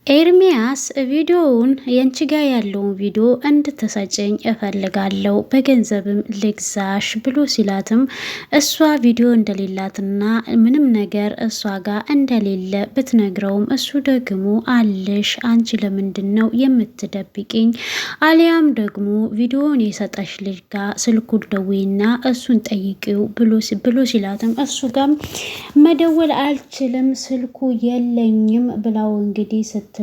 ኤርሚያስ ቪዲዮውን ያንቺ ጋር ያለውን ቪዲዮ እንድትሰጭኝ እፈልጋለሁ በገንዘብም ልግዛሽ ብሎ ሲላትም እሷ ቪዲዮ እንደሌላትና ምንም ነገር እሷ ጋር እንደሌለ ብትነግረውም እሱ ደግሞ አለሽ አንቺ ለምንድን ነው የምትደብቂኝ? አሊያም ደግሞ ቪዲዮውን የሰጠሽ ልጅ ጋር ስልኩን ደውይና እሱን ጠይቂው ብሎ ሲላትም እሱ ጋር መደወል አልችልም ስልኩ የለኝም ብላው እንግዲህ ስትለውም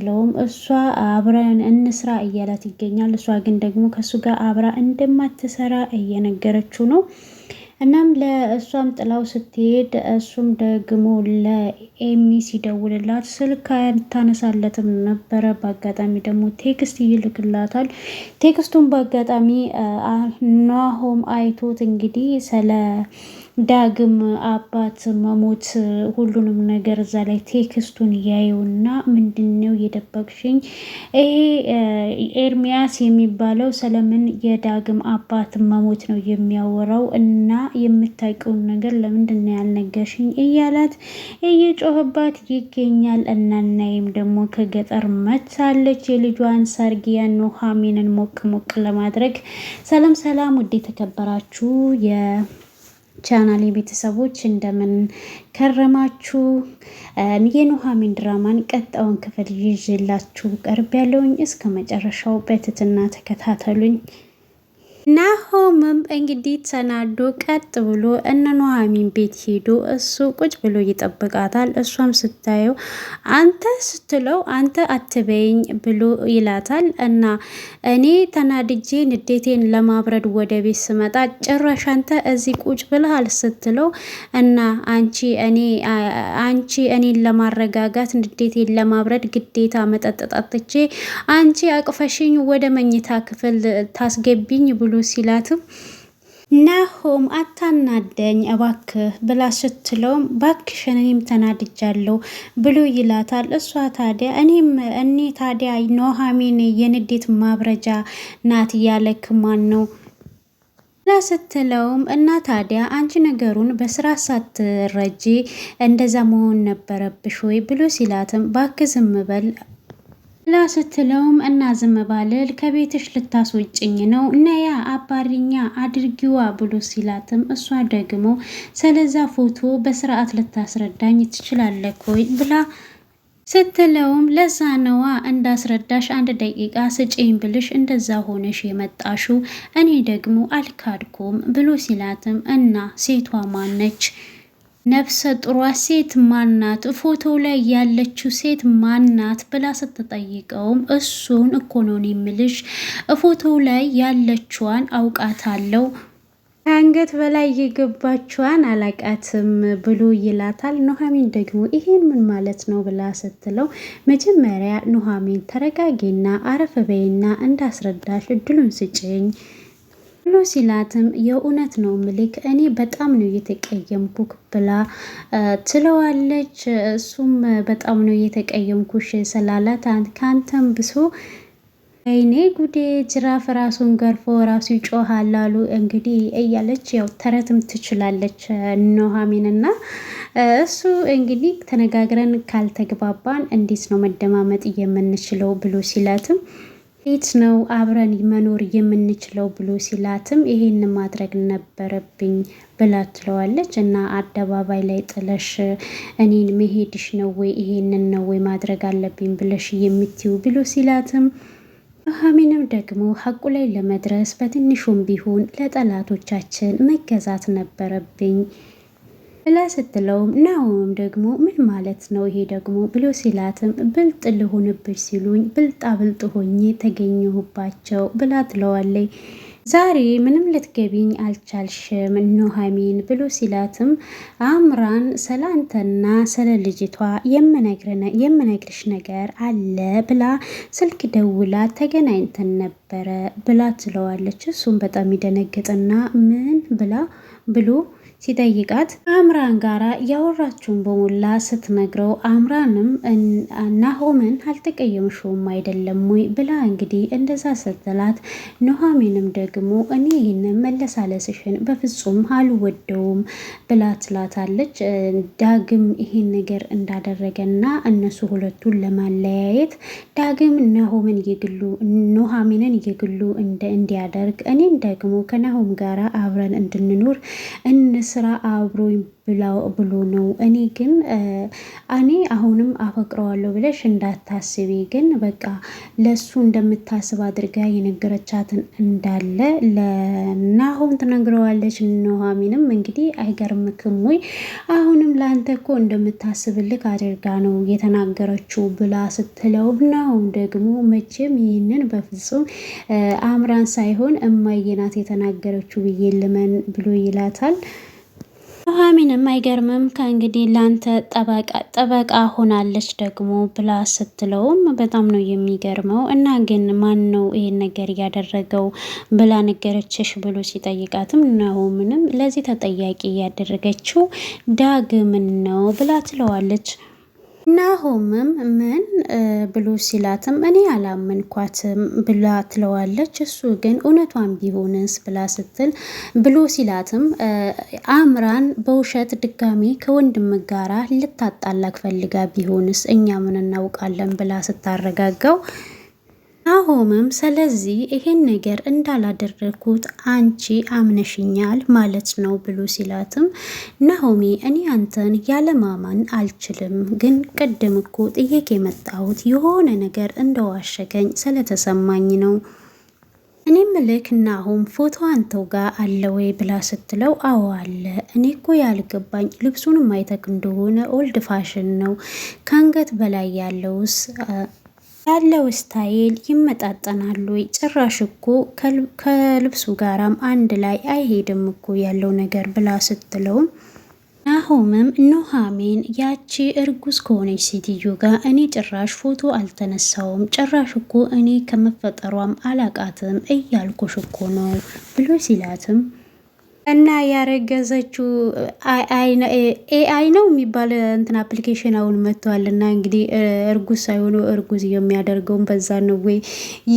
እሷ አብረን እንስራ እያላት ይገኛል። እሷ ግን ደግሞ ከሱ ጋር አብራ እንደማትሰራ እየነገረችው ነው። እናም ለእሷም ጥላው ስትሄድ እሱም ደግሞ ለኤሚ ሲደውልላት ስልክ አታነሳለትም ነበረ። በአጋጣሚ ደግሞ ቴክስት ይልክላታል። ቴክስቱን በአጋጣሚ ናሆም አይቶት እንግዲህ ስለ ዳግም አባት መሞት ሁሉንም ነገር እዛ ላይ ቴክስቱን ያየውና ምንድነው የደበቅሽኝ? ይሄ ኤርሚያስ የሚባለው ስለምን የዳግም አባት መሞት ነው የሚያወራው እና የምታውቂውን ነገር ለምንድነው ያልነገርሽኝ? እያላት እየጮህባት ይገኛል። እናናይም ደግሞ ከገጠር መታለች የልጇን ሰርግ ኑሃሚንን ሞቅ ሞቅ ለማድረግ። ሰላም ሰላም፣ ውድ የተከበራችሁ ቻናሌ ቤተሰቦች እንደምን ከረማችሁ? የኑሃሚን ድራማን ቀጣውን ክፍል ይዤላችሁ ቀርብ ያለውኝ እስከ መጨረሻው በትህትና ተከታተሉኝ። ናሆምም እንግዲህ ተናዶ ቀጥ ብሎ እነ ኑሃሚን ቤት ሄዶ እሱ ቁጭ ብሎ ይጠብቃታል። እሷም ስታየው አንተ ስትለው አንተ አትበይኝ ብሎ ይላታል። እና እኔ ተናድጄ ንዴቴን ለማብረድ ወደ ቤት ስመጣ ጭራሽ አንተ እዚህ ቁጭ ብለሃል ስትለው እና አንቺ እኔን ለማረጋጋት ንዴቴን ለማብረድ ግዴታ መጠጥ ጠጥቼ አንቺ አቅፈሽኝ ወደ መኝታ ክፍል ታስገቢኝ ብሎ ሲላትም ናሆም አታናደኝ እባክህ ብላ ስትለውም ባክሽን እኔም ተናድጃለሁ ብሎ ይላታል። እሷ ታዲያ እኔ ታዲያ ኑሃሚን የንዴት ማብረጃ ናት ያለክ ማን ነው ብላ ስትለውም እና ታዲያ አንቺ ነገሩን በስራ ሳትረጂ እንደዛ መሆን ነበረብሽ ወይ ብሎ ሲላትም ባክ ዝም በል ላ ስትለውም እና ዝም ባልል ከቤትሽ ልታስወጭኝ ነው ነያ አባሪኛ አድርጊዋ ብሎ ሲላትም እሷ ደግሞ ስለዛ ፎቶ በስርዓት ልታስረዳኝ ትችላለህ ወይ ብላ ስትለውም ለዛ ነዋ እንዳስረዳሽ 1 ደቂቃ ስጪኝ ብልሽ እንደዛ ሆነሽ የመጣሽው እኔ ደግሞ አልካድኩም ብሎ ሲላትም እና ሴቷ ማነች? ነፍሰ ጥሯ ሴት ማናት? ፎቶ ላይ ያለችው ሴት ማናት ብላ ስትጠይቀውም እሱን እኮ ነው የምልሽ ፎቶ ላይ ያለችዋን አውቃታለሁ ከአንገት በላይ የገባችዋን አላቃትም ብሎ ይላታል። ኑሃሚን ደግሞ ይሄን ምን ማለት ነው ብላ ስትለው መጀመሪያ ኑሃሚን ተረጋጊና አረፍ በይና እንዳስረዳሽ እድሉን ስጭኝ ብሎ ሲላትም የእውነት ነው ምልክ እኔ በጣም ነው የተቀየምኩክ ብላ ትለዋለች። እሱም በጣም ነው የተቀየምኩሽ ስላላት ካንተም ብሶ አይኔ ጉዴ ጅራፍ ራሱን ገርፎ ራሱ ይጮሃል አሉ እንግዲህ እያለች ያው ተረትም ትችላለች ኑሃሚንና እሱ እንግዲህ ተነጋግረን ካልተግባባን እንዴት ነው መደማመጥ የምንችለው ብሎ ሲላትም እንዴት ነው አብረን መኖር የምንችለው ብሎ ሲላትም ይሄን ማድረግ ነበረብኝ ብላ ትለዋለች። እና አደባባይ ላይ ጥለሽ እኔን መሄድሽ ነው ወይ ይሄንን ነው ወይ ማድረግ አለብኝ ብለሽ የምትዩ ብሎ ሲላትም ኑሃሚንም ደግሞ ሀቁ ላይ ለመድረስ በትንሹም ቢሆን ለጠላቶቻችን መገዛት ነበረብኝ ብላ ስትለውም ናሆም ደግሞ ምን ማለት ነው ይሄ ደግሞ ብሎ ሲላትም ብልጥ ልሆንብሽ ሲሉኝ ብልጣ ብልጥ ሆኜ ተገኘሁባቸው ብላ ትለዋለች። ዛሬ ምንም ልትገቢኝ አልቻልሽም ኑሃሚን ብሎ ሲላትም አምራን ስለ አንተና ስለ ልጅቷ የምነግርሽ ነገር አለ ብላ ስልክ ደውላ ተገናኝተን ነበረ ብላ ትለዋለች። እሱም በጣም ይደነግጥና ምን ብሎ ሲጠይቃት አምራን ጋራ ያወራችውን በሞላ ስትነግረው አምራንም ናሆምን አልተቀየምሽውም አይደለም ወይ ብላ እንግዲህ እንደዛ ስትላት ኑሐሚንም ደግሞ እኔ ይህንን መለሳለስሽን በፍጹም አልወደውም ብላ ትላታለች። ዳግም ይሄን ነገር እንዳደረገና እነሱ ሁለቱን ለማለያየት ዳግም ናሆምን የግሉ ኑሐሚንን የግሉ እንዲያደርግ እኔን ደግሞ ከናሆም ጋራ አብረን እንድንኖር እንስራ አብሮኝ ብሎ ነው። እኔ ግን እኔ አሁንም አፈቅረዋለሁ ብለሽ እንዳታስቢ፣ ግን በቃ ለሱ እንደምታስብ አድርጋ የነገረቻትን እንዳለ ለናሆም ትነግረዋለች። ኑሐሚንም እንግዲህ አይገርምክም ወይ አሁንም ለአንተ እኮ እንደምታስብልክ አድርጋ ነው የተናገረችው ብላ ስትለው፣ ናሆም ደግሞ መቼም ይህንን በፍጹም አምራን ሳይሆን እማዬ ናት የተናገረችው ብዬ ልመን ብሎ ይላታል። ኑሐሚንም አይገርምም ከእንግዲህ ላንተ ጠበቃ ሆናለች ደግሞ ብላ ስትለውም በጣም ነው የሚገርመው። እና ግን ማን ነው ይሄን ነገር እያደረገው ብላ ነገረችሽ ብሎ ሲጠይቃትም ኑሐሚንም ለዚህ ተጠያቂ ያደረገችው ዳግምን ነው ብላ ትለዋለች። ናሆምም ምን ብሎ ሲላትም እኔ አላመንኳትም ብላ ትለዋለች። እሱ ግን እውነቷን ቢሆንስ ብላ ስትል ብሎ ሲላትም አምራን በውሸት ድጋሚ ከወንድም ጋራ ልታጣላክ ፈልጋ ቢሆንስ እኛ ምን እናውቃለን ብላ ስታረጋጋው ናሆምም ስለዚህ ይሄን ነገር እንዳላደረግኩት አንቺ አምነሽኛል ማለት ነው ብሎ ሲላትም ናሆሚ እኔ አንተን ያለማማን አልችልም፣ ግን ቅድም እኮ ጥያቄ የመጣሁት የሆነ ነገር እንደዋሸገኝ ስለተሰማኝ ነው። እኔም ልክ ናሆም ፎቶ አንተው ጋር አለ ወይ ብላ ስትለው አዎ አለ። እኔ እኮ ያልገባኝ ልብሱንም አይተክ እንደሆነ ኦልድ ፋሽን ነው፣ ከአንገት በላይ ያለው ስታይል ይመጣጠናሉ። ጭራሽ እኮ ከልብሱ ጋራም አንድ ላይ አይሄድም እኮ ያለው ነገር ብላ ስትለውም ናሆምም ኑሐሚን ያቺ እርጉዝ ከሆነች ሴትዮ ጋር እኔ ጭራሽ ፎቶ አልተነሳውም፣ ጭራሽ እኮ እኔ ከመፈጠሯም አላቃትም እያልኩሽ እኮ ነው ብሎ ሲላትም እና ያረገዘችው ኤአይ ነው የሚባል እንትን አፕሊኬሽን አሁን መጥቷል። እና እንግዲህ እርጉዝ ሳይሆኑ እርጉዝ የሚያደርገውን በዛ ነው ወይ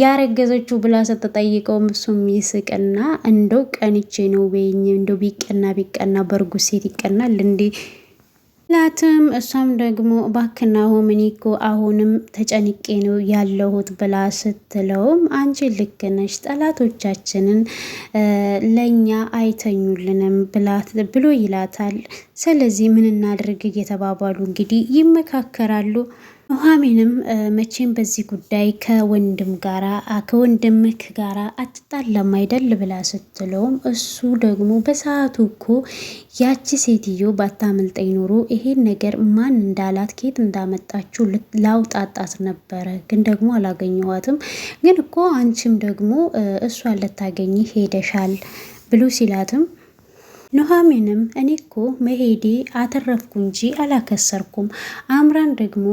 ያረገዘችው ብላ ስትጠይቀውም እሱም ይስቅና እንደው ቀንቼ ነው ወይኝ እንደው ቢቀና በእርጉዝ ሴት ይቀናል እንዴ ላትም እሷም ደግሞ ባክና ሆምን እኮ አሁንም ተጨንቄ ነው ያለሁት ብላ ስትለውም አንቺ ልክ ነሽ፣ ጠላቶቻችንን ለኛ አይተኙልንም ብሎ ይላታል። ስለዚህ ምን እናድርግ እየተባባሉ እንግዲህ ይመካከራሉ። ኑሐሚንም መቼም በዚህ ጉዳይ ከወንድምክ ጋራ አትጣላም አይደል ብላ ስትለውም እሱ ደግሞ በሰዓቱ እኮ ያቺ ሴትዮ ባታመልጠኝ ኖሮ ይሄን ነገር ማን እንዳላት ከየት እንዳመጣችው ላውጣጣት ነበረ፣ ግን ደግሞ አላገኘኋትም። ግን እኮ አንቺም ደግሞ እሷን ልታገኝ ሄደሻል ብሎ ሲላትም ኑሐሚንም እኔ እኮ መሄዴ አተረፍኩ እንጂ አላከሰርኩም። አምራን ደግሞ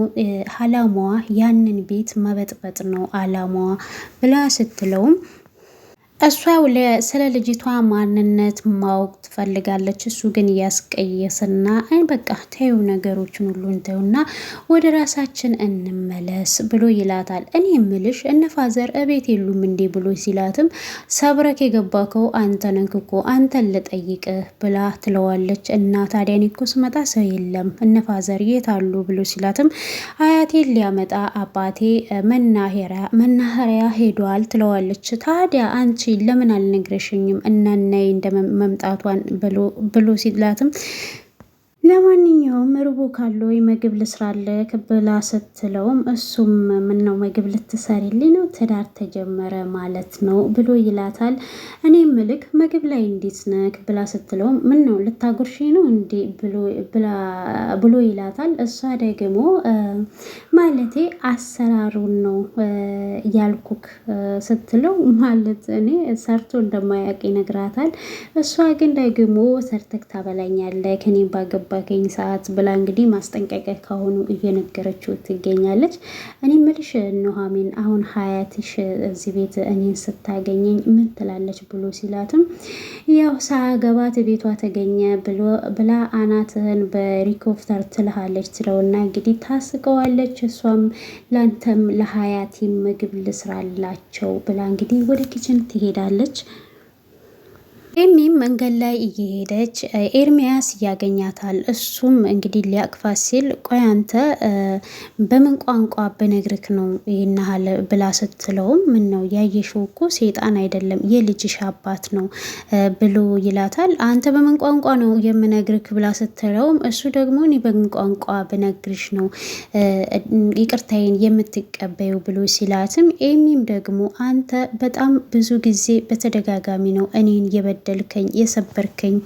አላማዋ ያንን ቤት መበጥበጥ ነው አላማዋ ብላ ስትለውም እሷ ስለ ልጅቷ ማንነት ማወቅ ትፈልጋለች። እሱ ግን እያስቀየስና በቃ ተይው ነገሮችን ሁሉ እንተውና ወደ ራሳችን እንመለስ ብሎ ይላታል። እኔ የምልሽ እነፋዘር እቤት የሉም እንዴ ብሎ ሲላትም ሰብረክ የገባከው አንተ ነህ እኮ አንተን ልጠይቅህ ብላ ትለዋለች። እና ታዲያ እኔ እኮ ስመጣ ሰው የለም እነፋዘር የት አሉ ብሎ ሲላትም አያቴን ሊያመጣ አባቴ መናኸሪያ ሄዷል ትለዋለች። ታዲያ አንቺ ለምን አልነግረሽኝም እናናይ እንደመምጣቷን ብሎ ሲላትም ለማንኛውም ርቦ ካለው ምግብ ልስራለህ ብላ ስትለውም እሱም ምን ነው ምግብ ልትሰሪልኝ ነው ትዳር ተጀመረ ማለት ነው ብሎ ይላታል። እኔ ምልክ ምግብ ላይ እንዴት ነክ ብላ ስትለውም ምን ነው ልታጎርሺ ነው እንዴ ብሎ ይላታል። እሷ ደግሞ ማለቴ አሰራሩን ነው ያልኩክ ስትለው ማለት እኔ ሰርቶ እንደማያውቅ ይነግራታል። እሷ ግን ደግሞ ሰርተክ ታበላኛለህ ከኔም ባገባ ባገኝ ሰዓት ብላ እንግዲህ ማስጠንቀቂያ ካሁኑ እየነገረችው ትገኛለች። እኔ ምልሽ ኑሐሚን አሁን ሀያትሽ እዚህ ቤት እኔን ስታገኘኝ ምን ትላለች ብሎ ሲላትም ያው ሳገባት ቤቷ ተገኘ ብላ አናትህን በሪኮፍተር ትልሃለች ትለውና እንግዲህ ታስቀዋለች። እሷም ላንተም ለሀያቲም ምግብ ልስራላቸው ብላ እንግዲህ ወደ ኪችን ትሄዳለች። ኤሚም መንገድ ላይ እየሄደች ኤርሚያስ ያገኛታል። እሱም እንግዲህ ሊያቅፋት ሲል ቆይ አንተ በምን ቋንቋ በነግርክ ነው ይናሃል ብላ ስትለውም ምን ነው ያየሽው እኮ ሴጣን አይደለም የልጅሽ አባት ነው ብሎ ይላታል። አንተ በምን ቋንቋ ነው የምነግርክ ብላ ስትለውም እሱ ደግሞ እኔ በምን ቋንቋ ብነግርሽ ነው ይቅርታዬን የምትቀበዩ ብሎ ሲላትም ኤሚም ደግሞ አንተ በጣም ብዙ ጊዜ በተደጋጋሚ ነው እኔን የበደልከኝ የሰበርከኝ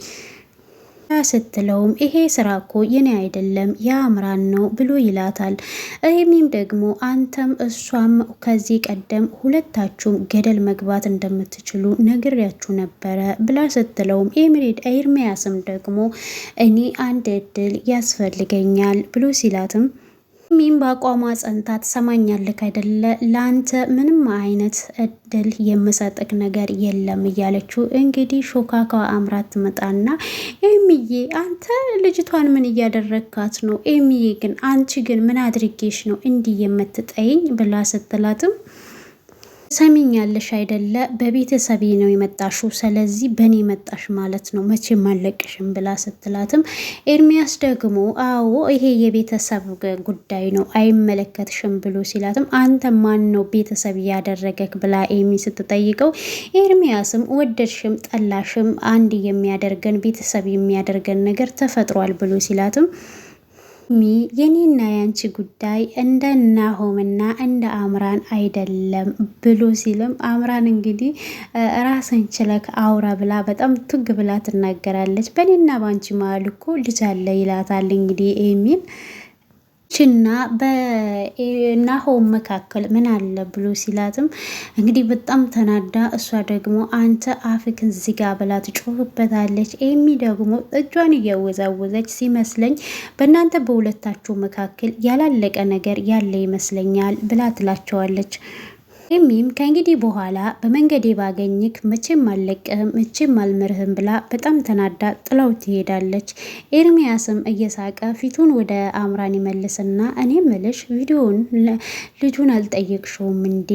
ስትለውም ይሄ ስራ እኮ የኔ አይደለም የአምራን ነው ብሎ ይላታል። ኤሚም ደግሞ አንተም እሷም ከዚህ ቀደም ሁለታችሁም ገደል መግባት እንደምትችሉ ነግሬያችሁ ነበረ ብላ ስትለውም ኤርሚያስም ደግሞ እኔ አንድ እድል ያስፈልገኛል ብሎ ሲላትም ሚም በአቋሟ ጸንታ ትሰማኛለህ አይደለ ለአንተ ምንም አይነት እድል የምሰጥክ ነገር የለም እያለችው እንግዲህ ሾካካዋ አምራት ትመጣና ኤሚዬ አንተ ልጅቷን ምን እያደረግካት ነው? ኤሚዬ ግን አንቺ ግን ምን አድርጌሽ ነው እንዲህ የምትጠይኝ ብላ ስትላትም ሰሚኛለሽ አይደለ በቤተሰቤ ነው የመጣሽው፣ ስለዚህ በእኔ መጣሽ ማለት ነው መቼም አለቅሽም ብላ ስትላትም ኤርሚያስ ደግሞ አዎ ይሄ የቤተሰብ ጉዳይ ነው አይመለከትሽም ብሎ ሲላትም አንተ ማን ነው ቤተሰብ ያደረገክ ብላ ኤሚ ስትጠይቀው ኤርሚያስም ወደድሽም ጠላሽም አንድ የሚያደርገን ቤተሰብ የሚያደርገን ነገር ተፈጥሯል ብሎ ሲላትም የኔና ያንቺ ጉዳይ እንደ ናሆምና እንደ አምራን አይደለም ብሎ ሲልም አምራን እንግዲህ ራስን ችለክ አውራ ብላ በጣም ቱግ ብላ ትናገራለች። በኔና ባንቺ መሀል እኮ ልጅ አለ ይላታል እንግዲህ ኤሚን ችና በናሆም መካከል ምን አለ ብሎ ሲላትም እንግዲህ በጣም ተናዳ እሷ ደግሞ አንተ አፍክን ዝጋ ብላ ትጮህበታለች። ኤሚ ደግሞ እጇን እያወዛወዘች ሲመስለኝ በእናንተ በሁለታችሁ መካከል ያላለቀ ነገር ያለ ይመስለኛል ብላ ትላቸዋለች። ኤሚም ከእንግዲህ በኋላ በመንገዴ ባገኝክ መቼም አልለቅህም መቼም አልምርህም ብላ በጣም ተናዳ ጥላው ትሄዳለች። ኤርሚያስም እየሳቀ ፊቱን ወደ አምራን ይመልስና እኔ ምልሽ ቪዲዮውን ልጁን አልጠየቅሽውም እንዴ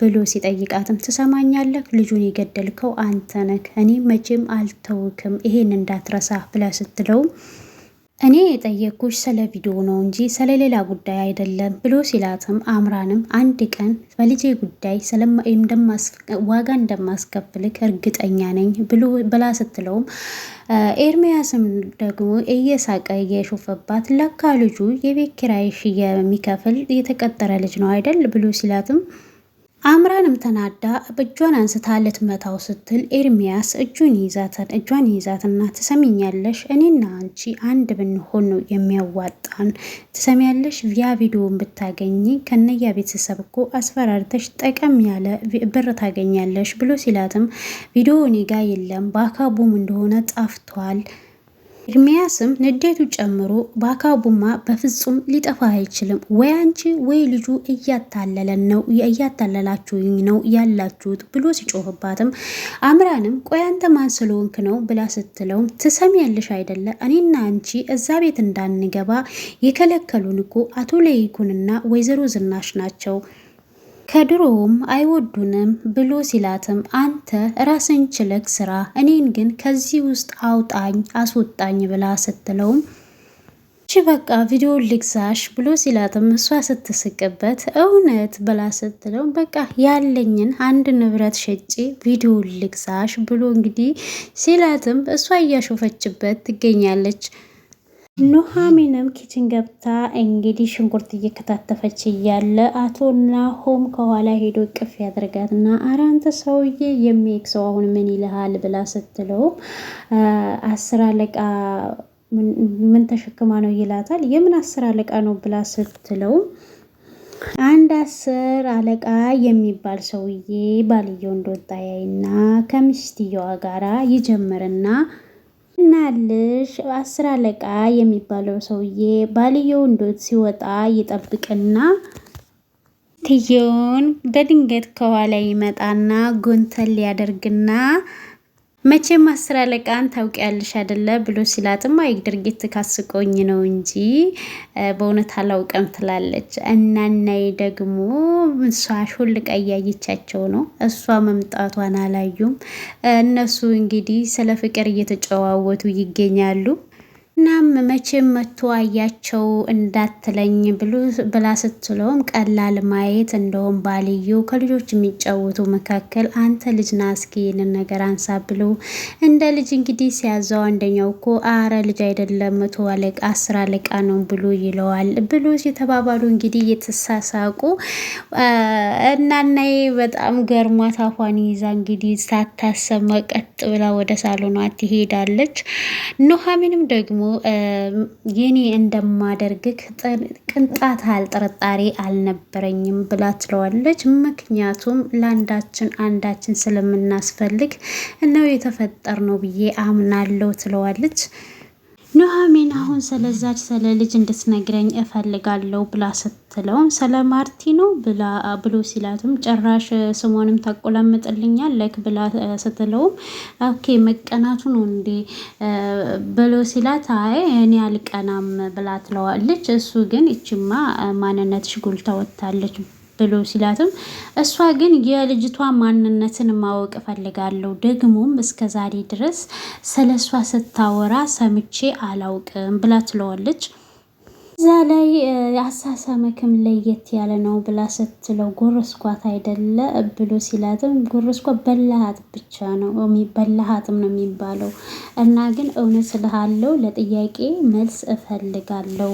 ብሎ ሲጠይቃትም ትሰማኛለህ ልጁን የገደልከው አንተ ነህ እኔ መቼም አልተውክም ይሄን እንዳትረሳ ብላ ስትለውም እኔ የጠየኩሽ ስለ ቪዲዮ ነው እንጂ ስለ ሌላ ጉዳይ አይደለም ብሎ ሲላትም አምራንም አንድ ቀን በልጄ ጉዳይ ዋጋ እንደማስከፍልክ እርግጠኛ ነኝ ብላ ስትለውም ኤርሚያስም ደግሞ እየሳቀ እየሾፈባት ለካ ልጁ የቤት ኪራይሽ የሚከፍል የተቀጠረ ልጅ ነው አይደል ብሎ ሲላትም አምራንም ተናዳ እጇን አንስታ ልትመታው ስትል ኤርሚያስ እጇን ይዛትና ትሰሚኛለሽ እኔና አንቺ አንድ ብንሆን ነው የሚያዋጣን ትሰሚያለሽ ያ ቪዲዮን ብታገኝ ከነያ ቤተሰብ እኮ አስፈራርተሽ ጠቀም ያለ ብር ታገኛለሽ ብሎ ሲላትም ቪዲዮ እኔ ጋ የለም በአካቡም እንደሆነ ጠፍቷል። ኤርሚያስም ንዴቱ ጨምሮ በአካቡማ በፍጹም ሊጠፋ አይችልም ወይ አንቺ ወይ ልጁ እያታለላችሁኝ ነው ያላችሁት ብሎ ሲጮህባትም አምራንም ቆይ አንተ ማን ስለሆንክ ነው ብላ ስትለውም ትሰሚያለሽ አይደለ እኔና አንቺ እዛ ቤት እንዳንገባ የከለከሉን እኮ አቶ ለይኩንና ወይዘሮ ዝናሽ ናቸው ከድሮውም አይወዱንም ብሎ ሲላትም አንተ ራስን ችለክ ስራ እኔን ግን ከዚህ ውስጥ አስወጣኝ ብላ ስትለውም እሺ በቃ ቪዲዮ ልግዛሽ ብሎ ሲላትም እሷ ስትስቅበት እውነት ብላ ስትለው በቃ ያለኝን አንድ ንብረት ሸጬ ቪዲዮ ልግዛሽ ብሎ እንግዲህ ሲላትም እሷ እያሾፈችበት ትገኛለች። ኑሐሚንም ኪችን ገብታ እንግዲህ ሽንኩርት እየከታተፈች እያለ አቶ ናሆም ከኋላ ሄዶ ቅፍ ያደርጋትና ኧረ አንተ ሰውዬ የሚያውቅ ሰው አሁን ምን ይልሃል ብላ ስትለው 10 አለቃ ምን ተሸክማ ነው ይላታል። የምን 10 አለቃ ነው ብላ ስትለው አንድ 10 አለቃ የሚባል ሰውዬ ባልየው እንደወጣ ያይና ከሚስትየዋ ጋራ ይጀምርና እናልሽ 10 አለቃ የሚባለው ሰውዬ ባልየው እንዶት ሲወጣ ይጠብቅና ትየውን በድንገት ከኋላ ይመጣና ጎንተል ያደርግና መቼም 10 አለቃን ታውቂያለሽ አይደለ ብሎ ሲላትም አይ ድርጊት ካስቆኝ ነው እንጂ በእውነት አላውቅም ትላለች። እናናይ ደግሞ እሷ ሹልቃ እያየቻቸው ነው። እሷ መምጣቷን አላዩም። እነሱ እንግዲህ ስለ ፍቅር እየተጨዋወቱ ይገኛሉ። እናም መቼም መቶ አያቸው እንዳትለኝ ብላ ስትለውም ቀላል ማየት እንደውም ባልየው ከልጆች የሚጫወቱ መካከል አንተ ልጅ ና እስኪ ይህንን ነገር አንሳ ብሎ እንደ ልጅ እንግዲህ ሲያዘው አንደኛው እኮ አረ ልጅ አይደለም 100 አለቃ 10 አለቃ ነው ብሎ ይለዋል። ብሎ ሲተባባሉ እንግዲህ እየተሳሳቁ እናናዬ በጣም ገርሟት አፏን ይዛ እንግዲህ ሳታሰማ ቀጥ ብላ ወደ ሳሎኗ ትሄዳለች። ኑሐሚንም ደግሞ የኔ እንደማደርግህ ቅንጣት ጥርጣሬ አልነበረኝም ብላ ትለዋለች። ምክንያቱም ለአንዳችን አንዳችን ስለምናስፈልግ ነው የተፈጠር ነው ብዬ አምናለሁ ትለዋለች። ኑሐሚን አሁን ስለዛች ስለ ልጅ እንድትነግረኝ እፈልጋለሁ ብላ ስትለውም ስለ ማርቲ ነው ብሎ ሲላትም ጭራሽ ስሟንም ታቆላምጥልኛለህ ብላ ስትለውም ኦኬ መቀናቱ ነው እንዴ ብሎ ሲላት አይ እኔ አልቀናም ብላ ትለዋለች። እሱ ግን እችማ ማንነትሽ ጎልታ ወጥታለች ብሎ ሲላትም እሷ ግን የልጅቷ ማንነትን ማወቅ እፈልጋለሁ፣ ደግሞም እስከ ዛሬ ድረስ ስለ እሷ ስታወራ ሰምቼ አላውቅም ብላ ትለዋለች። እዛ ላይ አሳሳመክም ለየት ያለ ነው ብላ ስትለው ጎረስኳት አይደለ ብሎ ሲላትም ጎረስኳት በላሃት ብቻ ነው በላሃትም ነው የሚባለው እና ግን እውነት ስልሃለው ለጥያቄ መልስ እፈልጋለሁ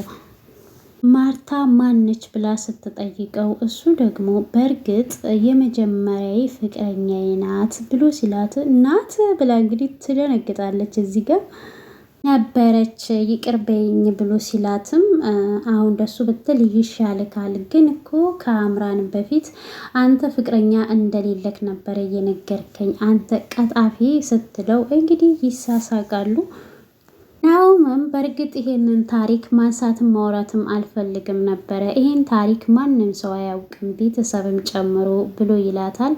ማርታ ማነች ብላ ስትጠይቀው እሱ ደግሞ በእርግጥ የመጀመሪያዊ ፍቅረኛዬ ናት ብሎ ሲላት ናት ብላ እንግዲህ ትደነግጣለች። እዚህ ጋር ነበረች ይቅርበኝ ብሎ ሲላትም አሁን ደሱ ብትል ይሻልካል፣ ግን እኮ ከአምራን በፊት አንተ ፍቅረኛ እንደሌለክ ነበረ እየነገርከኝ አንተ ቀጣፊ ስትለው እንግዲህ ይሳሳቃሉ። ናሆምም በእርግጥ ይሄንን ታሪክ ማንሳትም ማውራትም አልፈልግም ነበረ፣ ይሄን ታሪክ ማንም ሰው አያውቅም ቤተሰብም ጨምሮ ብሎ ይላታል።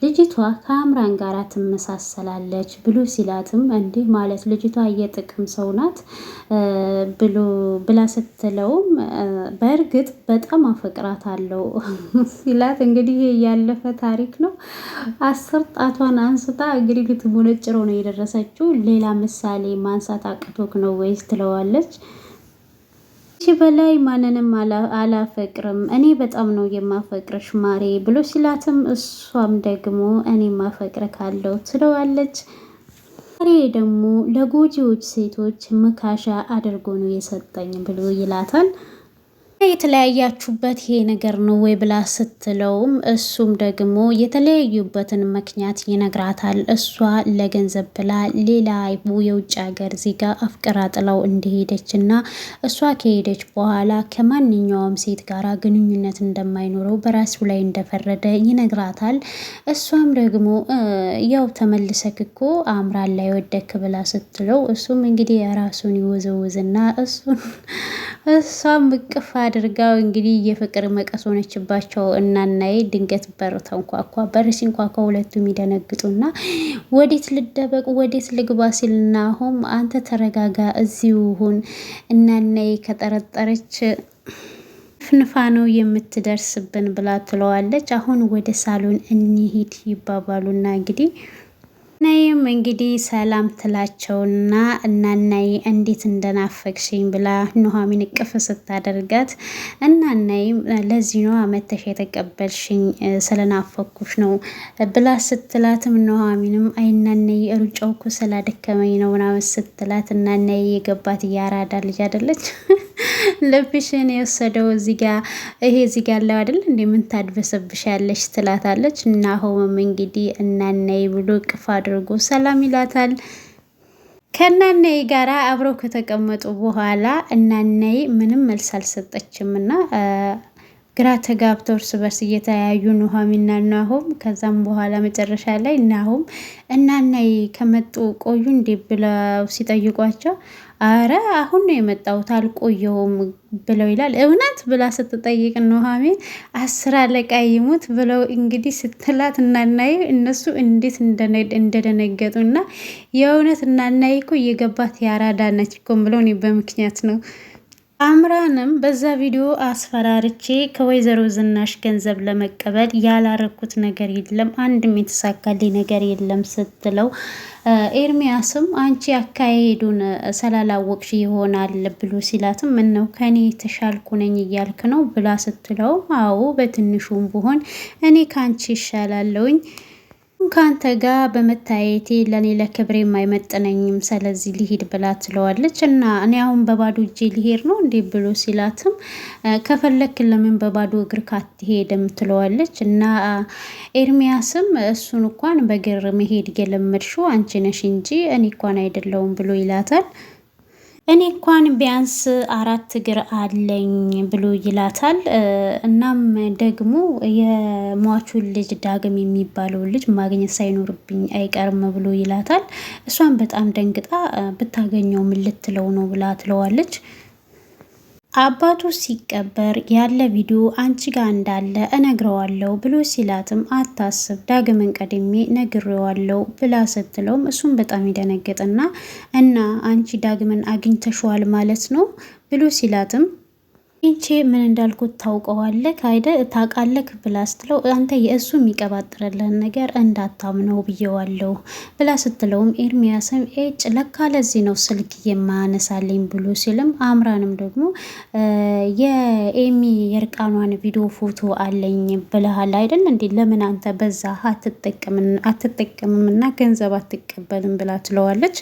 ልጅቷ ከአምራን ጋር ትመሳሰላለች ብሎ ሲላትም እንዲህ ማለት ልጅቷ የጥቅም ሰው ናት ብላ ስትለውም በእርግጥ በጣም አፈቅራታለሁ ሲላት እንግዲህ ያለፈ ታሪክ ነው። 10 ጣቷን አንስታ እንግዲህ ልትሞነጭረው ነው የደረሰችው። ሌላ ምሳሌ ማንሳት አቅቶ ነው ወይስ ትለዋለች። እሺ በላይ ማንንም አላፈቅርም እኔ በጣም ነው የማፈቅርሽ ማሬ ብሎ ሲላትም እሷም ደግሞ እኔ ማፈቅር ካለው ትለዋለች። ማሬ ደግሞ ለጎጂዎች ሴቶች መካሻ አድርጎ ነው የሰጠኝ ብሎ ይላታል። የተለያያችሁበት ይሄ ነገር ነው ወይ ብላ ስትለውም እሱም ደግሞ የተለያዩበትን ምክንያት ይነግራታል። እሷ ለገንዘብ ብላ ሌላ የውጭ ሀገር ዜጋ አፍቅራ ጥላው እንደሄደች እና እሷ ከሄደች በኋላ ከማንኛውም ሴት ጋር ግንኙነት እንደማይኖረው በራሱ ላይ እንደፈረደ ይነግራታል። እሷም ደግሞ ያው ተመልሰክ እኮ አምራን ላይ ወደክ ብላ ስትለው እሱም እንግዲህ የራሱን ይወዘውዝና እሷም እቅፍ አድርጋው እንግዲህ የፍቅር መቀስ ሆነችባቸው። እናናዬ ድንገት በር ተንኳኳ። በር ሲንኳኳ ሁለቱም ይደነግጡና ወዴት ልደበቅ ወዴት ልግባ ሲል ናሆም አንተ ተረጋጋ እዚሁ ሁን፣ እናናዬ ከጠረጠረች ፍንፋ ነው የምትደርስብን ብላ ትለዋለች። አሁን ወደ ሳሎን እንሂድ ይባባሉና ናይም እንግዲህ ሰላም ትላቸውና እናናይ እንዴት እንደናፈቅሽኝ ብላ ኑሐሚን እቅፍ ስታደርጋት እናናይም ለዚህ ነው መተሽ የተቀበልሽኝ ስለናፈኩሽ ነው ብላ ስትላትም ኑሐሚንም አይናነይ ሩጫው እኮ ስላደከመኝ ነው ምናምን ስትላት እናናይ የገባት ያራዳ ልጅ አይደለች ልብሽን የወሰደው ይሄ እዚህ ጋር ያለው አይደል እንዴ ምን ታድበሰብሻለሽ ትላታለች። ናሆምም እንግዲህ እናናይ ብሎ ቅፍ አድርጎ ሰላም ይላታል። ከናናይ ጋራ አብረው ከተቀመጡ በኋላ እናናይ ምንም መልስ አልሰጠችም እና ግራ ተጋብተው እርስ በርስ እየተያዩ ኑሃሚንና ናሆም። ከዛም በኋላ መጨረሻ ላይ ናሆም እናናይ ከመጡ ቆዩ እንዴ ብለው ሲጠይቋቸው አረ አሁን ነው የመጣሁት አልቆየሁም ብለው ይላል። እውነት ብላ ስትጠይቅ ኑሃሚን 10 አለቃ ይሙት ብለው እንግዲህ ስትላት እናናይ እነሱ እንዴት እንደደነገጡና የእውነት እናናይ እኮ እየገባት ያራዳ ነች እኮ ብለው በምክንያት ነው። አምራንም በዛ ቪዲዮ አስፈራርቼ ከወይዘሮ ዝናሽ ገንዘብ ለመቀበል ያላረኩት ነገር የለም፣ አንድም የተሳካልኝ ነገር የለም ስትለው ኤርሚያስም አንቺ አካሄዱን ስላላወቅሽ ይሆናል ብሎ ሲላትም ምነው ከኔ የተሻልኩ ነኝ እያልክ ነው ብላ ስትለው አዎ በትንሹም ብሆን እኔ ከአንቺ ይሻላለውኝ ከአንተ ጋር በመታየቴ ለእኔ ለክብሬ የማይመጥነኝም ስለዚህ ሊሄድ ብላ ትለዋለች። እና እኔ አሁን በባዶ እጄ ሊሄድ ነው እንዴ ብሎ ሲላትም ከፈለክ ለምን በባዶ እግር ካትሄድም ትለዋለች። እና ኤርሚያስም እሱን እንኳን በእግር መሄድ የለመድሽው አንቺ ነሽ እንጂ እኔ እንኳን አይደለውም ብሎ ይላታል። እኔ እንኳን ቢያንስ 4 እግር አለኝ ብሎ ይላታል። እናም ደግሞ የሟቹን ልጅ ዳግም የሚባለው ልጅ ማግኘት ሳይኖርብኝ አይቀርም ብሎ ይላታል። እሷን በጣም ደንግጣ ብታገኘው ምን ልትለው ነው ብላ ትለዋለች። አባቱ ሲቀበር ያለ ቪዲዮ አንቺ ጋር እንዳለ እነግረዋለሁ ብሎ ሲላትም አታስብ ዳግምን ቀድሜ ነግሬዋለሁ ብላ ስትለውም እሱም በጣም ይደነግጥና እና አንቺ ዳግምን አግኝተሽዋል ማለት ነው ብሎ ሲላትም ይቺ ምን እንዳልኩት ታውቀዋለህ ታውቃለህ ብላ ስትለው አንተ የእሱ የሚቀባጥርልህን ነገር እንዳታምነው ብዬዋለሁ ብላ ስትለውም ኤርሚያስም ኤጭ ለካ ለዚህ ነው ስልክ የማያነሳልኝ ብሎ ሲልም አምራንም ደግሞ የኤሚ የእርቃኗን ቪዲዮ ፎቶ አለኝ ብለሃል አይደል እንዴ ለምን አንተ በዛ አትጠቀምምና ገንዘብ አትቀበልም ብላ ትለዋለች።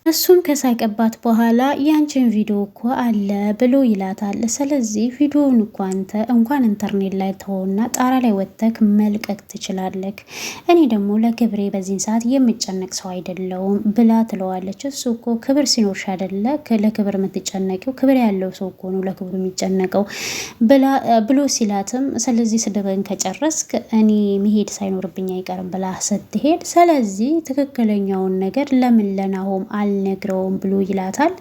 እሱም ከሳቀባት በኋላ ያንቺን ቪዲዮ እኮ አለ ብሎ ይላታል። ስለዚህ ቪዲዮውን እኮ አንተ እንኳን ኢንተርኔት ላይ ተውና ጣራ ላይ ወጥተክ መልቀቅ ትችላለክ። እኔ ደግሞ ለክብሬ በዚህን ሰዓት የምጨነቅ ሰው አይደለውም ብላ ትለዋለች። እሱ እኮ ክብር ሲኖርሽ አይደለ ለክብር የምትጨነቂው፣ ክብር ያለው ሰው እኮ ነው ለክብሩ የሚጨነቀው ብሎ ሲላትም ስለዚህ ስድብን ከጨረስክ እኔ መሄድ ሳይኖርብኝ አይቀርም ብላ ስትሄድ ስለዚህ ትክክለኛውን ነገር ለምን ለናሆም አልነግረውም ብሎ ይላታል።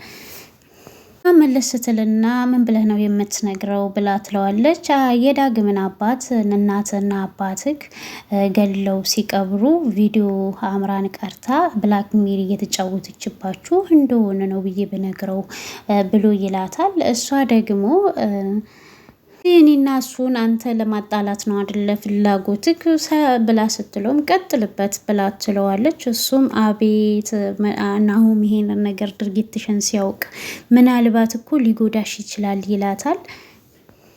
መለስ ስትልና ምን ብለህ ነው የምትነግረው ብላ ትለዋለች። የዳግምን አባት እናትና አባትክ ገድለው ሲቀብሩ ቪዲዮ አምራን ቀርታ ብላክ ሚሪ እየተጫወተችባችሁ እንደሆነ ነው ብዬ ብነግረው ብሎ ይላታል። እሷ ደግሞ እኔና እሱን አንተ ለማጣላት ነው አይደለ ፍላጎትክ ብላ ስትለውም ቀጥልበት ብላ ትለዋለች። እሱም አቤት ናሆም ይሄንን ነገር ድርጊትሽን ሲያውቅ ምናልባት እኮ ሊጎዳሽ ይችላል ይላታል።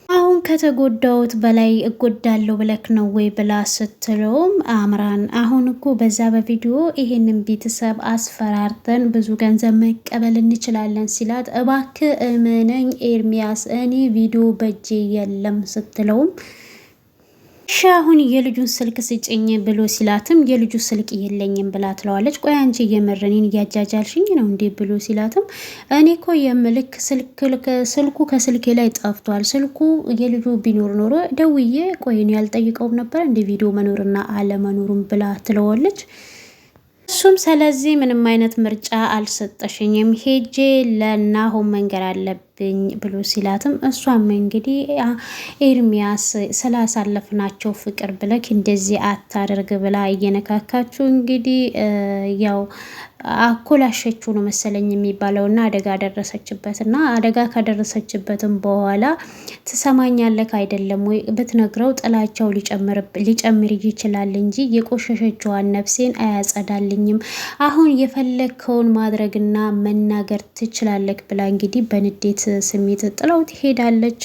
አሁን ከተጎዳውት በላይ እጎዳለሁ ብለክ ነው ወይ ብላ ስትለውም አምራን አሁን እኮ በዛ በቪዲዮ ይሄንን ቤተሰብ አስፈራርተን ብዙ ገንዘብ መቀበል እንችላለን ሲላት እባክህ እመነኝ ኤርሚያስ እኔ ቪዲዮ በጄ የለም ስትለውም እሺ አሁን የልጁን ስልክ ስጭኝ ብሎ ሲላትም የልጁ ስልክ የለኝም ብላ ትለዋለች። ቆይ አንቺ እየመረኔን እያጃጃልሽኝ ነው እንዴ ብሎ ሲላትም እኔ እኮ የምልክ ስልኩ ከስልኬ ላይ ጠፍቷል። ስልኩ የልጁ ቢኖር ኖሮ ደውዬ ቆይን ያልጠይቀውም ነበር እንደ ቪዲዮ መኖርና አለመኖሩም ብላ ትለዋለች። እሱም ስለዚህ ምንም አይነት ምርጫ አልሰጠሽኝም ሄጄ ለናሆም መንገር አለብኝ ብሎ ሲላትም እሷም እንግዲህ ኤርሚያስ ስላሳለፍናቸው ፍቅር ብለክ እንደዚህ አታደርግ ብላ እየነካካችሁ እንግዲህ ያው አኮላሸችው ነው መሰለኝ የሚባለውና አደጋ ደረሰችበትና አደጋ ከደረሰችበትም በኋላ ትሰማኛለክ አይደለም ወይ ብትነግረው ጥላቻው ሊጨምር ይችላል እንጂ የቆሸሸችዋን ነፍሴን አያጸዳልኝም። አሁን የፈለግከውን ማድረግና መናገር ትችላለክ ብላ እንግዲህ በንዴት ስሜት ጥለው ትሄዳለች።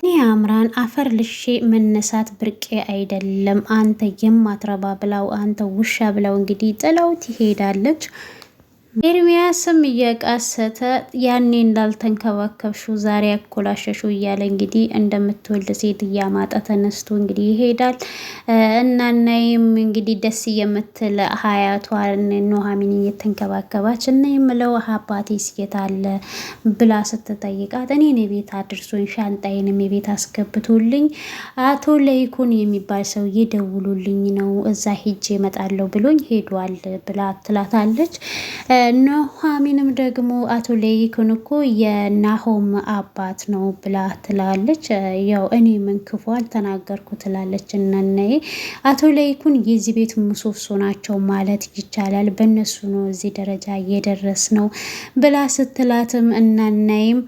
እኔ አምራን አፈር ልሼ መነሳት ብርቄ አይደለም አንተ የማትረባ ብላው አንተ ውሻ ብላው እንግዲህ ጥለው ትሄዳለች። ኤርሚያስም እየቃሰተ ያኔ እንዳልተንከባከብሽው ዛሬ ያኮላሸሹ እያለ እንግዲህ እንደምትወልድ ሴት እያማጠ ተነስቶ እንግዲህ ይሄዳል። እናናይም እንግዲህ ደስ የምትል ሀያቷን ኑሐሚን እየተንከባከባች እና የምለው አባቴ የት አለ ብላ ስትጠይቃት እኔን የቤት አድርሶኝ ሻንጣዬንም የቤት አስገብቶልኝ አቶ ለይኩን የሚባል ሰው እየደውሉልኝ ነው እዛ ሂጄ እመጣለሁ ብሎኝ ሄዷል ብላ ትላታለች። ኑሐሚንም ደግሞ አቶ ለይኩን እኮ የናሆም አባት ነው ብላ ትላለች። ያው እኔ ምን ክፉ አልተናገርኩ ትላለች። እናናዬ አቶ ለይኩን የዚህ ቤት ምሰሶ ናቸው ማለት ይቻላል። በእነሱ ነው እዚህ ደረጃ እየደረስ ነው ብላ ስትላትም እናናይም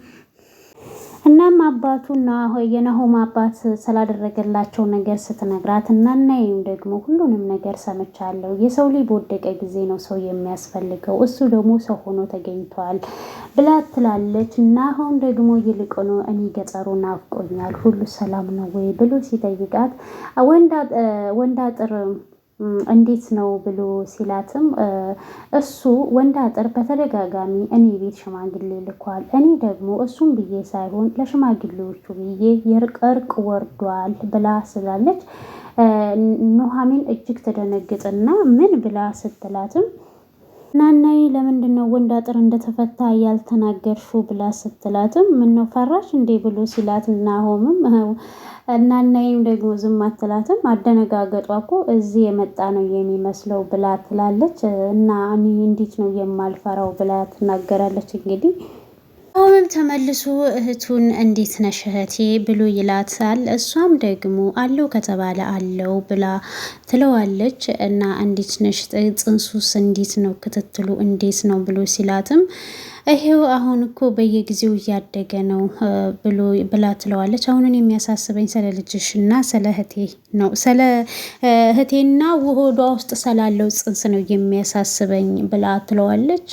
እናም አባቱና የናሆም አባት ስላደረገላቸው ነገር ስትነግራት እናናይም ደግሞ ሁሉንም ነገር ሰምቻለሁ። የሰው ልጅ በወደቀ ጊዜ ነው ሰው የሚያስፈልገው፣ እሱ ደግሞ ሰው ሆኖ ተገኝቷል ብላ ትላለች። ናሆም ደግሞ ይልቁኑ እኔ ገጠሩ ናፍቆኛል፣ ሁሉ ሰላም ነው ወይ ብሎ ሲጠይቃት ወንድ አጥር እንዴት ነው ብሎ ሲላትም እሱ ወንድ አጥር በተደጋጋሚ እኔ ቤት ሽማግሌ ልኳል። እኔ ደግሞ እሱም ብዬ ሳይሆን ለሽማግሌዎቹ ብዬ የእርቅ ወርዷል ብላ ስላለች ኑሐሚን እጅግ ተደነግጥና ምን ብላ ስትላትም ናናይ ለምንድን ነው ወንድ አጥር እንደተፈታ ያልተናገርሽው ብላ ስትላትም ምነው ፈራሽ እንዴ ብሎ ሲላት ናሆምም እናናይም ደግሞ ዝም አትላትም። አደነጋገጧ እኮ እዚህ የመጣ ነው የሚመስለው ብላ ትላለች። እና እኔ እንዴት ነው የማልፈራው ብላ ትናገራለች። እንግዲህ አሁንም ተመልሶ እህቱን እንዴት ነሽ እህቴ ብሎ ይላታል። እሷም ደግሞ አለው ከተባለ አለው ብላ ትለዋለች። እና እንዴት ነሽ ጽንሱስ እንዴት ነው ክትትሉ እንዴት ነው ብሎ ሲላትም ይሄው አሁን እኮ በየጊዜው እያደገ ነው ብላ ትለዋለች። አሁንን የሚያሳስበኝ ስለ ልጅሽ እና ስለ እህቴ ነው፣ ስለ እህቴና ሆዷ ውስጥ ስላለው ጽንስ ነው የሚያሳስበኝ ብላ ትለዋለች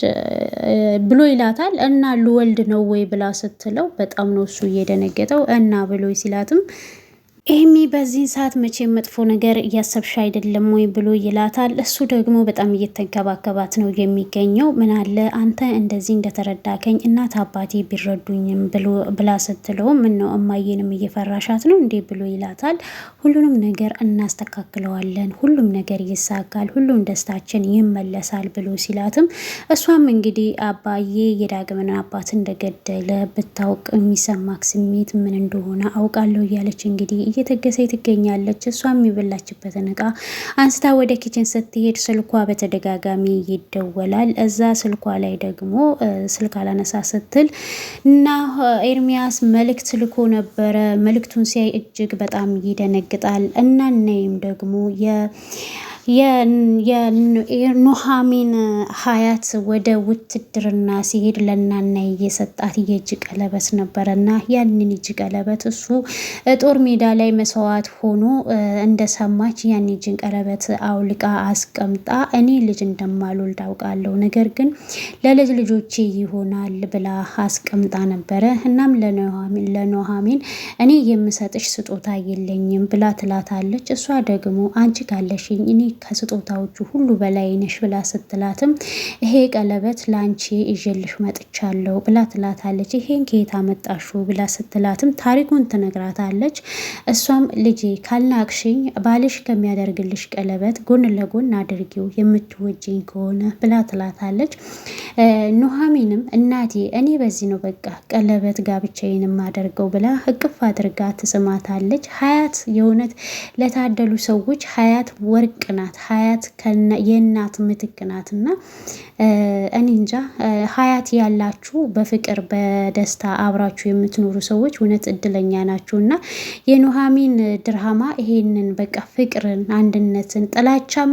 ብሎ ይላታል። እና ልወልድ ነው ወይ ብላ ስትለው በጣም ነው እሱ እየደነገጠው እና ብሎ ሲላትም ኤሚ በዚህን ሰዓት መቼ መጥፎ ነገር እያሰብሽ አይደለም ወይ ብሎ ይላታል። እሱ ደግሞ በጣም እየተንከባከባት ነው የሚገኘው። ምን አለ አንተ እንደዚህ እንደተረዳከኝ እናት አባቴ ቢረዱኝም ብላ ስትለው ምን ነው እማዬንም እየፈራሻት ነው እንዴ ብሎ ይላታል። ሁሉንም ነገር እናስተካክለዋለን፣ ሁሉም ነገር ይሳካል፣ ሁሉም ደስታችን ይመለሳል ብሎ ሲላትም እሷም እንግዲህ አባዬ የዳግምን አባት እንደገደለ ብታውቅ የሚሰማክ ስሜት ምን እንደሆነ አውቃለሁ እያለች እንግዲህ እየተገሰች ትገኛለች። እሷም የበላችበትን እቃ አንስታ ወደ ኪችን ስትሄድ ስልኳ በተደጋጋሚ ይደወላል። እዛ ስልኳ ላይ ደግሞ ስልክ አላነሳ ስትል እና ኤርሚያስ መልእክት ልኮ ነበረ። መልእክቱን ሲያይ እጅግ በጣም ይደነግጣል። እና ነይም ደግሞ የኑሐሚን ሀያት ወደ ውትድርና ሲሄድ ለናናይ የሰጣት የእጅ ቀለበት ነበረና ያንን እጅ ቀለበት እሱ ጦር ሜዳ ላይ መስዋዕት ሆኖ እንደሰማች ያን እጅን ቀለበት አውልቃ አስቀምጣ እኔ ልጅ እንደማልወልድ አውቃለሁ፣ ነገር ግን ለልጅ ልጆቼ ይሆናል ብላ አስቀምጣ ነበረ። እናም ለኑሐሚን እኔ የምሰጥሽ ስጦታ የለኝም ብላ ትላታለች። እሷ ደግሞ አንቺ ካለሽኝ እኔ ከስጦታዎቹ ሁሉ በላይ ነሽ ብላ ስትላትም ይሄ ቀለበት ላንቺ ይዤልሽ መጥቻለሁ ብላ ትላታለች። ይሄን ከየት አመጣሽው ብላ ስትላትም ታሪኩን ትነግራታለች። እሷም ልጄ ካልናቅሽኝ ባልሽ ከሚያደርግልሽ ቀለበት ጎን ለጎን አድርጊው የምትወጂኝ ከሆነ ብላ ትላታለች። ኑሐሚንም እናቴ እኔ በዚህ ነው በቃ ቀለበት ጋብቻዬን የማደርገው ብላ እቅፍ አድርጋ ትስማታለች። ሀያት የእውነት ለታደሉ ሰዎች ሀያት ወርቅ ናት። ሀያት የእናት ምትክ ናት። እና እኔ እንጃ ሀያት ያላችሁ በፍቅር በደስታ አብራችሁ የምትኖሩ ሰዎች እውነት እድለኛ ናችሁ። እና የኑሐሚን ድራማ ይሄንን በቃ ፍቅርን፣ አንድነትን፣ ጥላቻም